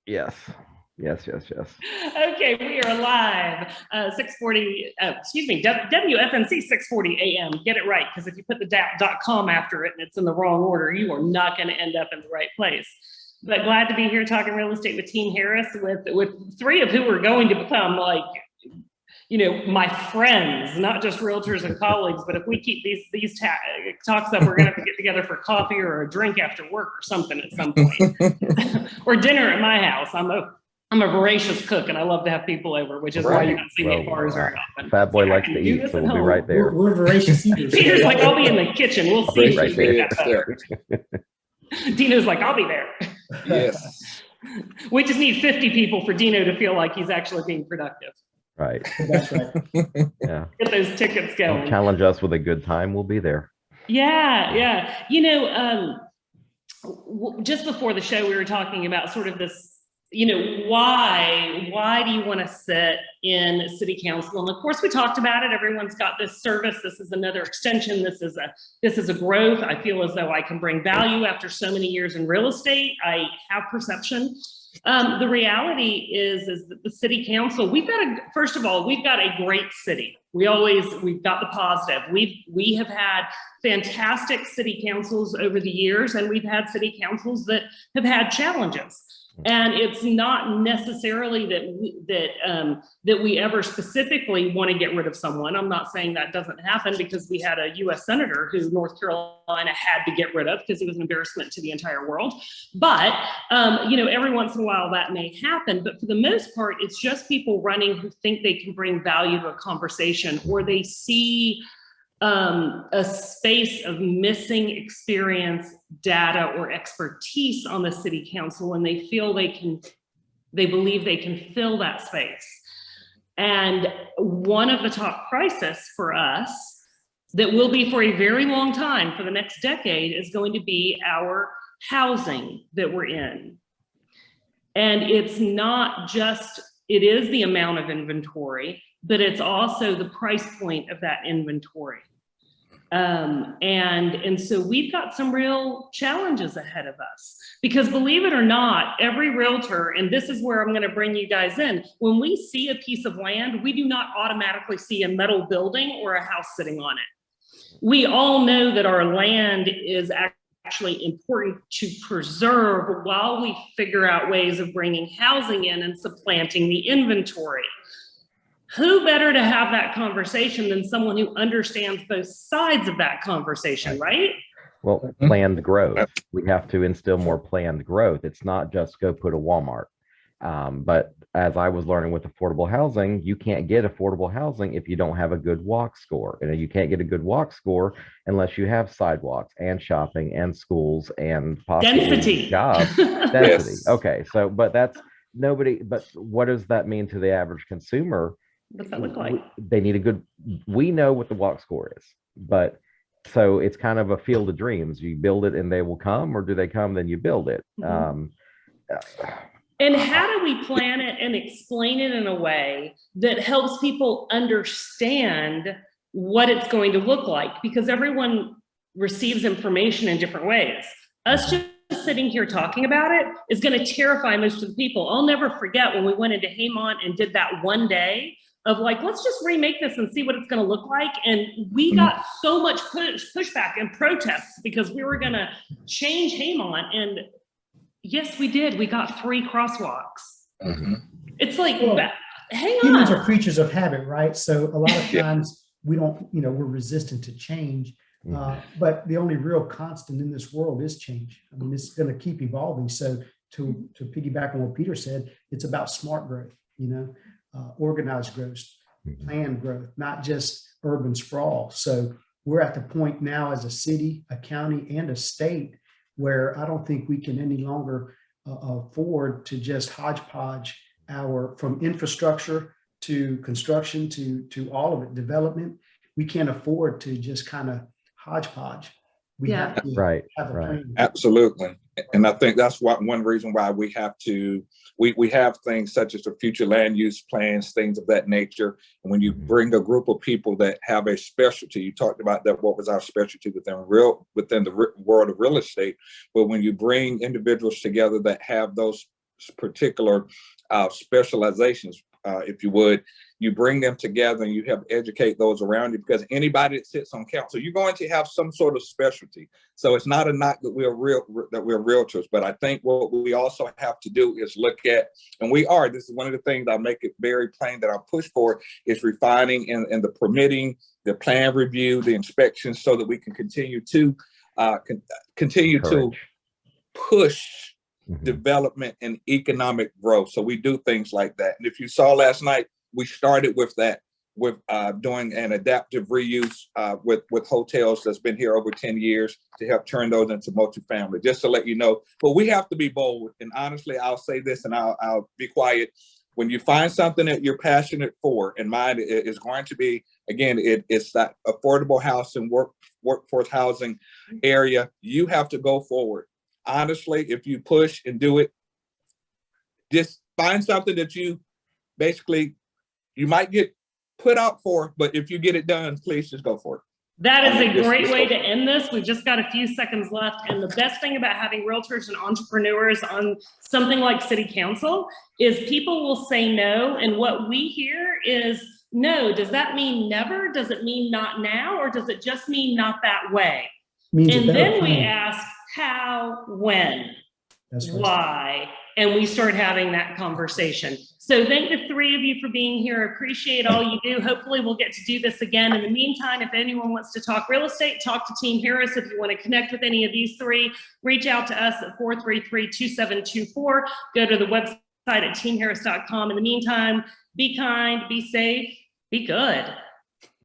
Yes. Yes. Okay, we are live. 6:40. Excuse me. WFNC 6:40 a.m. Get it right, because if you put the .com after it and it's in the wrong order, you are not going to end up in the right place. But glad to be here talking real estate with Team Harris, with three of who are going to become my friends, not just realtors and colleagues. But if we keep these talks up, we're going to have to get together for coffee or a drink after work or something at some point, or dinner at my house. I'm a voracious cook, and I love to have people over, which is why you don't see me at bars very often. Fat boy likes to eat, so we'll be right there. We're voracious eaters. Peter's like, I'll be in the kitchen. We'll see. Right there. Deno's like, I'll be there. Yes. We just need 50 people for Deno to feel like he's actually being productive. Right. That's right. Yeah. Get those tickets going. Don't challenge us with a good time. We'll be there. Yeah. Just before the show, we were talking about sort of this, why do you want to sit in city council? And of course we talked about it. Everyone's got this service. This is another extension. This is a growth. I feel as though I can bring value after so many years in real estate. I have perception. The reality is that the city council, first of all, we've got a great city. We've got the positive. We have had fantastic city councils over the years, and we've had city councils that have had challenges. And it's not necessarily that we ever specifically want to get rid of someone. I'm not saying that doesn't happen, because we had a U.S. senator who North Carolina had to get rid of because he was an embarrassment to the entire world. But every once in a while that may happen. But for the most part, it's just people running who think they can bring value to a conversation, or they see a space of missing experience, data, or expertise on the city council, and they believe they can fill that space. And one of the top crises for us that will be for a very long time, for the next decade, is going to be our housing that we're in. And it's not just, it is the amount of inventory, but it's also the price point of that inventory. And so we've got some real challenges ahead of us, because believe it or not, every realtor, and this is where I'm going to bring you guys in, when we see a piece of land, we do not automatically see a metal building or a house sitting on it. We all know that our land is actually important to preserve while we figure out ways of bringing housing in and supplanting the inventory. Who better to have that conversation than someone who understands both sides of that conversation, right? Well, planned growth. We have to instill more planned growth. It's not just go put a Walmart. But as I was learning with affordable housing, you can't get affordable housing if you don't have a good walk score. And you can't get a good walk score unless you have sidewalks and shopping and schools and possibly density. Jobs. Density. Yes. Okay. So, but what does that mean to the average consumer? What's that look like? They need we know what the walk score is, but so it's kind of a field of dreams. You build it and they will come, or do they come, then you build it. Mm-hmm. And how do we plan it and explain it in a way that helps people understand what it's going to look like? Because everyone receives information in different ways. Us just sitting here talking about it is going to terrify most of the people. I'll never forget when we went into Haymont and did that one day of like, let's just remake this and see what it's going to look like. And we got so much pushback and protests because we were going to change Haymont. And yes, we did. We got 3 crosswalks. Mm-hmm. It's like, well, hang on. Humans are creatures of habit, right? So a lot of times we don't, we're resistant to change. But the only real constant in this world is change. I mean, it's going to keep evolving. So to piggyback on what Peter said, it's about smart growth, organized growth, planned growth, not just urban sprawl. So we're at the point now as a city, a county, and a state where I don't think we can any longer afford to just hodgepodge from infrastructure to construction to all of it, development. We can't afford to just kind of hodgepodge. We have to have a plan. Absolutely. And I think that's one reason why we have to, we have things such as the future land use plans, things of that nature. And when you bring a group of people that have a specialty, you talked about that, what was our specialty within the world of real estate. But when you bring individuals together that have those particular specializations, if you would, you bring them together and you help educate those around you, because anybody that sits on council, you're going to have some sort of specialty. So it's not a knock that we're realtors, but I think what we also have to do is look at, and this is one of the things I'll make it very plain that I'll push for, is refining and the permitting, the plan review, the inspections, so that we can continue to push development and economic growth. So we do things like that. And if you saw last night, we started with that, with doing an adaptive reuse with hotels that's been here over 10 years to help turn those into multifamily, just to let you know. But we have to be bold. And honestly, I'll say this and I'll be quiet. When you find something that you're passionate for, and mine is going to be, again, it's that affordable house and workforce housing area, you have to go forward. Honestly, if you push and do it, just find something that you might get put out for, but if you get it done, please just go for it. That is a great way to end this. We've just got a few seconds left. And the best thing about having realtors and entrepreneurs on something like city council is people will say no. And what we hear is no. Does that mean never? Does it mean not now? Or does it just mean not that way? And then we ask how, when, why, and we start having that conversation. So thank the three of you for being here. Appreciate all you do. Hopefully we'll get to do this again. In the meantime, if anyone wants to talk real estate, talk to Team Harris. If you want to connect with any of these three, reach out to us at 433-2724. Go to the website at teamharris.com. In the meantime, be kind, be safe, be good.